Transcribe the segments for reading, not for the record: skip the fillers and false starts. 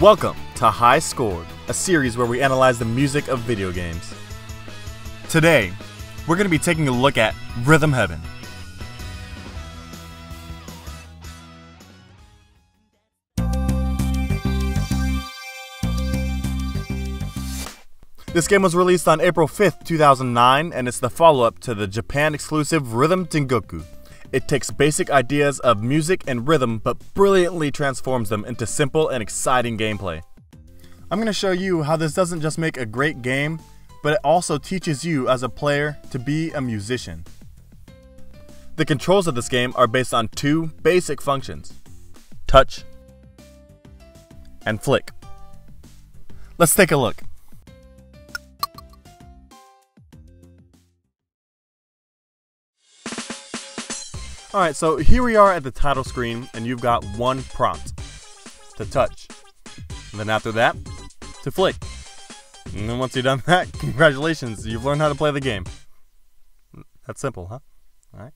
Welcome to High Scored, a series where we analyze the music of video games. Today, we're going to be taking a look at Rhythm Heaven. This game was released on April 5th, 2009, and it's the follow-up to the Japan-exclusive Rhythm Tengoku. It takes basic ideas of music and rhythm, but brilliantly transforms them into simple and exciting gameplay. I'm going to show you how this doesn't just make a great game, but it also teaches you as a player to be a musician. The controls of this game are based on two basic functions: touch and flick. Let's take a look. Alright, so here we are at the title screen, and you've got one prompt: to touch. And then after that, to flick. And then once you've done that, congratulations, you've learned how to play the game. That's simple, huh? Alright.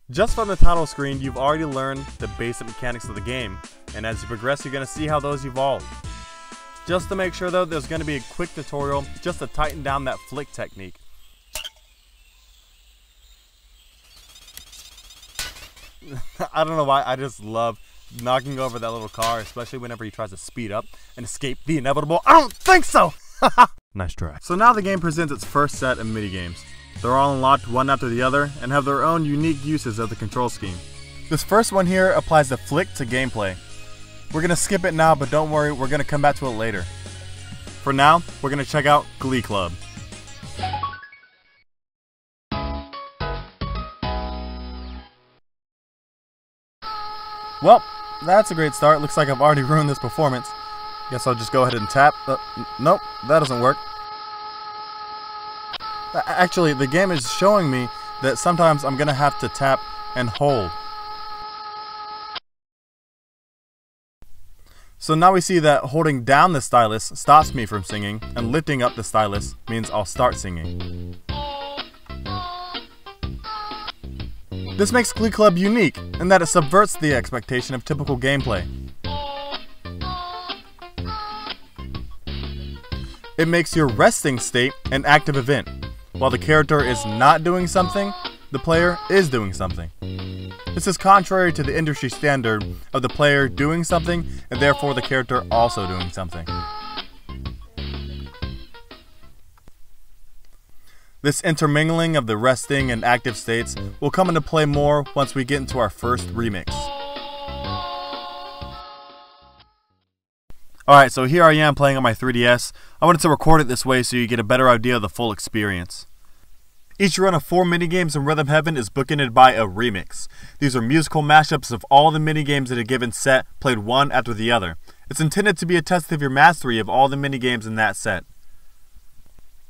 Just from the title screen, you've already learned the basic mechanics of the game, and as you progress, you're going to see how those evolve. Just to make sure though, there's going to be a quick tutorial just to tighten down that flick technique. I don't know why, I just love knocking over that little car, especially whenever he tries to speed up and escape the inevitable. I don't think so! Nice try. So now the game presents its first set of minigames. They're all unlocked one after the other and have their own unique uses of the control scheme. This first one here applies the flick to gameplay. We're going to skip it now, but don't worry, we're going to come back to it later. For now, we're going to check out Glee Club. Well, that's a great start. Looks like I've already ruined this performance. Guess I'll just go ahead and tap. Nope, that doesn't work. Actually, the game is showing me that sometimes I'm going to have to tap and hold. So now we see that holding down the stylus stops me from singing, and lifting up the stylus means I'll start singing. This makes Glee Club unique in that it subverts the expectation of typical gameplay. It makes your resting state an active event. While the character is not doing something, the player is doing something. This is contrary to the industry standard of the player doing something and therefore the character also doing something. This intermingling of the resting and active states will come into play more once we get into our first remix. Alright, so here I am playing on my 3DS. I wanted to record it this way so you get a better idea of the full experience. Each run of 4 minigames in Rhythm Heaven is bookended by a remix. These are musical mashups of all the minigames in a given set, played one after the other. It's intended to be a test of your mastery of all the minigames in that set.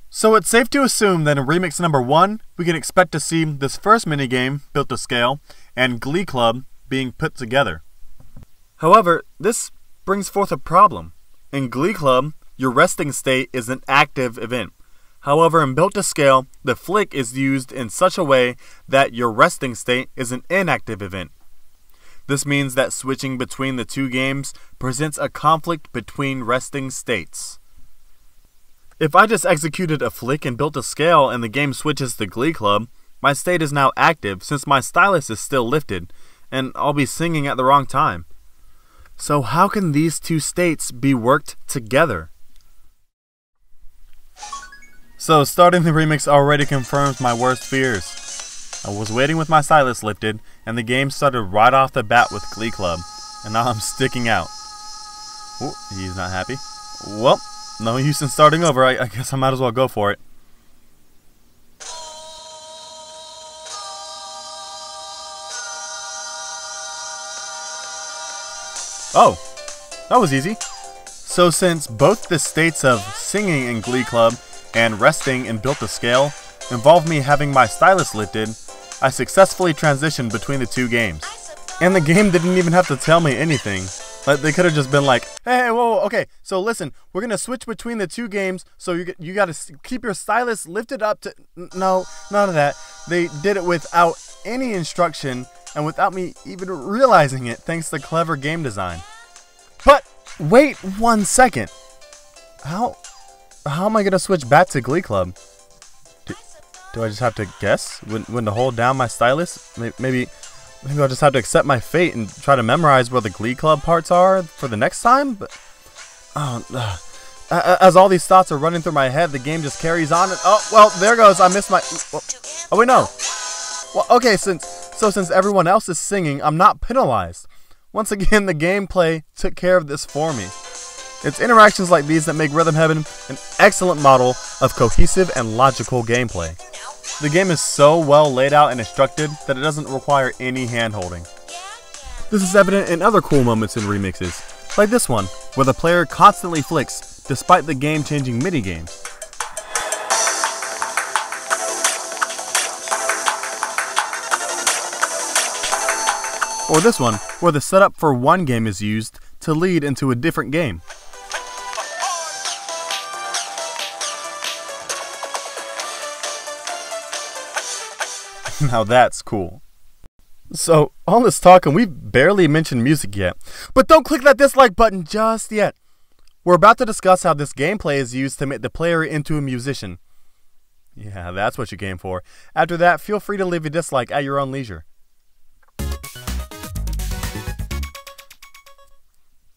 So it's safe to assume that in remix number 1, we can expect to see this first minigame built to scale and Glee Club being put together. However, this brings forth a problem. In Glee Club, your resting state is an active event. However, in built to scale, the flick is used in such a way that your resting state is an inactive event. This means that switching between the two games presents a conflict between resting states. If I just executed a flick and built a scale and the game switches to Glee Club, my state is now active since my stylus is still lifted, and I'll be singing at the wrong time. So how can these two states be worked together? So starting the remix already confirms my worst fears. I was waiting with my stylus lifted, and the game started right off the bat with Glee Club, and now I'm sticking out. Ooh, he's not happy. Well, no use in starting over, I guess I might as well go for it. Oh, that was easy. So since both the states of singing in Glee Club and resting in built to scale involve me having my stylus lifted, I successfully transitioned between the two games. And the game didn't even have to tell me anything. Like, they could have just been like, hey, whoa, okay, so listen, we're going to switch between the two games, so you got to keep your stylus lifted up to... No, none of that. They did it without any instruction and without me even realizing it, thanks to clever game design. But Wait 1 second. How am I gonna switch back to Glee Club? Do I just have to guess when to hold down my stylus? Maybe I'll just have to accept my fate and try to memorize where the Glee Club parts are for the next time? But as all these thoughts are running through my head, the game just carries on. And, oh, well, there goes. I missed my... Oh, wait, no. Well, okay, since everyone else is singing, I'm not penalized. Once again, the gameplay took care of this for me. It's interactions like these that make Rhythm Heaven an excellent model of cohesive and logical gameplay. The game is so well laid out and instructed that it doesn't require any hand-holding. This is evident in other cool moments in remixes, like this one, where the player constantly flicks despite the game-changing minigames. Or this one, where the setup for one game is used to lead into a different game. Now that's cool. So, all this talk and we've barely mentioned music yet. But don't click that dislike button just yet. We're about to discuss how this gameplay is used to make the player into a musician. Yeah, that's what you came for. After that, feel free to leave a dislike at your own leisure.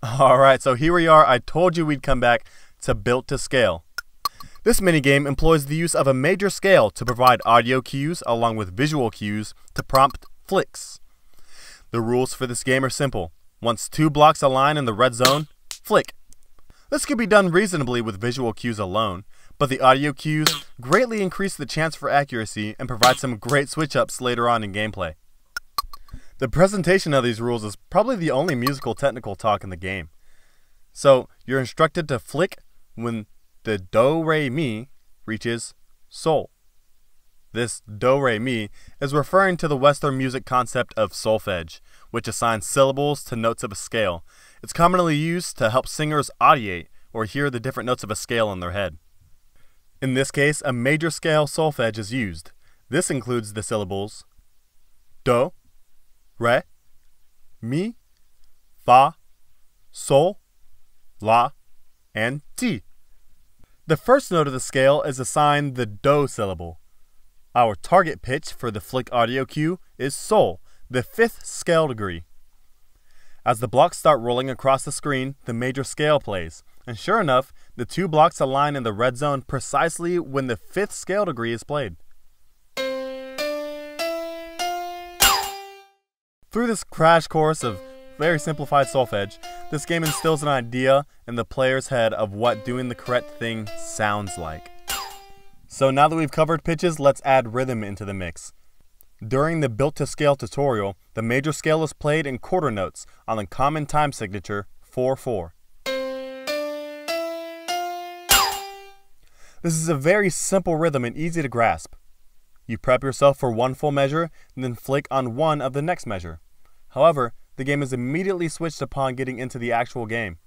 Alright, so here we are. I told you we'd come back to Built to Scale. This minigame employs the use of a major scale to provide audio cues along with visual cues to prompt flicks. The rules for this game are simple. Once 2 blocks align in the red zone, flick. This can be done reasonably with visual cues alone, but the audio cues greatly increase the chance for accuracy and provide some great switch-ups later on in gameplay. The presentation of these rules is probably the only musical technical talk in the game. So, you're instructed to flick when the do-re-mi reaches sol. This do-re-mi is referring to the Western music concept of solfege, which assigns syllables to notes of a scale. It's commonly used to help singers audiate or hear the different notes of a scale in their head. In this case, a major scale solfege is used. This includes the syllables do, re, mi, fa, sol, la, and ti. The first note of the scale is assigned the do syllable. Our target pitch for the flick audio cue is sol, the 5th scale degree. As the blocks start rolling across the screen, the major scale plays, and sure enough, the 2 blocks align in the red zone precisely when the 5th scale degree is played. Through this crash course of very simplified solfege, this game instills an idea in the player's head of what doing the correct thing sounds like. So now that we've covered pitches, let's add rhythm into the mix. During the Built to Scale tutorial, the major scale is played in quarter notes on the common time signature 4/4. This is a very simple rhythm and easy to grasp. You prep yourself for one full measure and then flick on one of the next measure. However, the game is immediately switched upon getting into the actual game.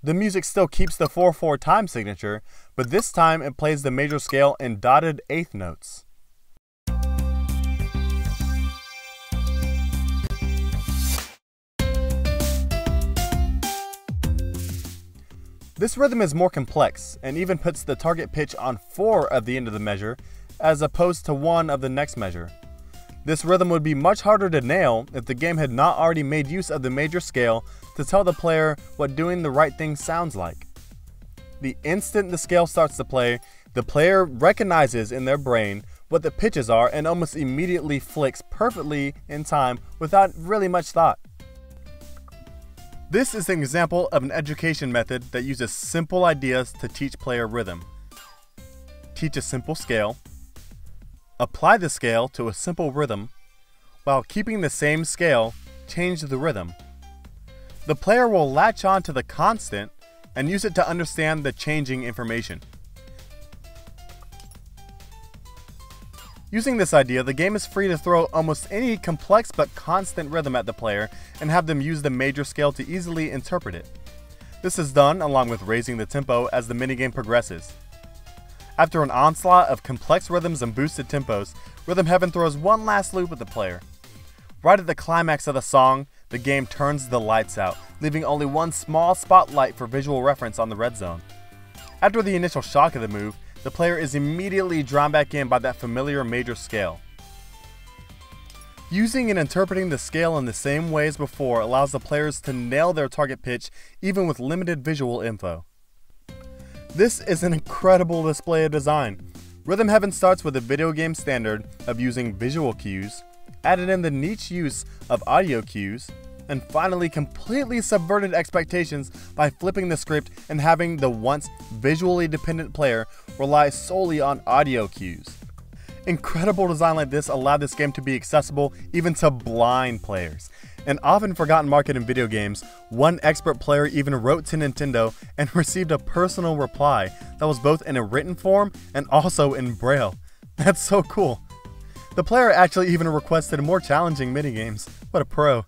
The music still keeps the 4/4 time signature, but this time it plays the major scale in dotted eighth notes. This rhythm is more complex and even puts the target pitch on 4 of the end of the measure as opposed to 1 of the next measure. This rhythm would be much harder to nail if the game had not already made use of the major scale to tell the player what doing the right thing sounds like. The instant the scale starts to play, the player recognizes in their brain what the pitches are and almost immediately flicks perfectly in time without really much thought. This is an example of an education method that uses simple ideas to teach player rhythm. Teach a simple scale, apply the scale to a simple rhythm, while keeping the same scale, change the rhythm. The player will latch on to the constant and use it to understand the changing information. Using this idea, the game is free to throw almost any complex but constant rhythm at the player and have them use the major scale to easily interpret it. This is done along with raising the tempo as the minigame progresses. After an onslaught of complex rhythms and boosted tempos, Rhythm Heaven throws one last loop at the player. Right at the climax of the song, the game turns the lights out, leaving only one small spotlight for visual reference on the red zone. After the initial shock of the move, the player is immediately drawn back in by that familiar major scale. Using and interpreting the scale in the same way as before allows the players to nail their target pitch even with limited visual info. This is an incredible display of design. Rhythm Heaven starts with a video game standard of using visual cues, added in the niche use of audio cues, and finally completely subverted expectations by flipping the script and having the once visually dependent player rely solely on audio cues. Incredible design like this allowed this game to be accessible even to blind players. An often forgotten market in video games, one expert player even wrote to Nintendo and received a personal reply that was both in a written form and also in Braille. That's so cool. The player actually even requested more challenging minigames. What a pro.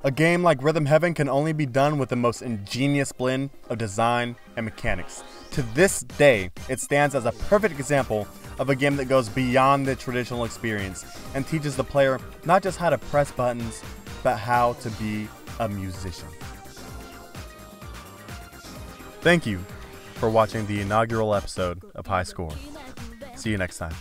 A game like Rhythm Heaven can only be done with the most ingenious blend of design and mechanics. To this day, it stands as a perfect example of a game that goes beyond the traditional experience and teaches the player not just how to press buttons, but how to be a musician. Thank you for watching the inaugural episode of High Score. See you next time.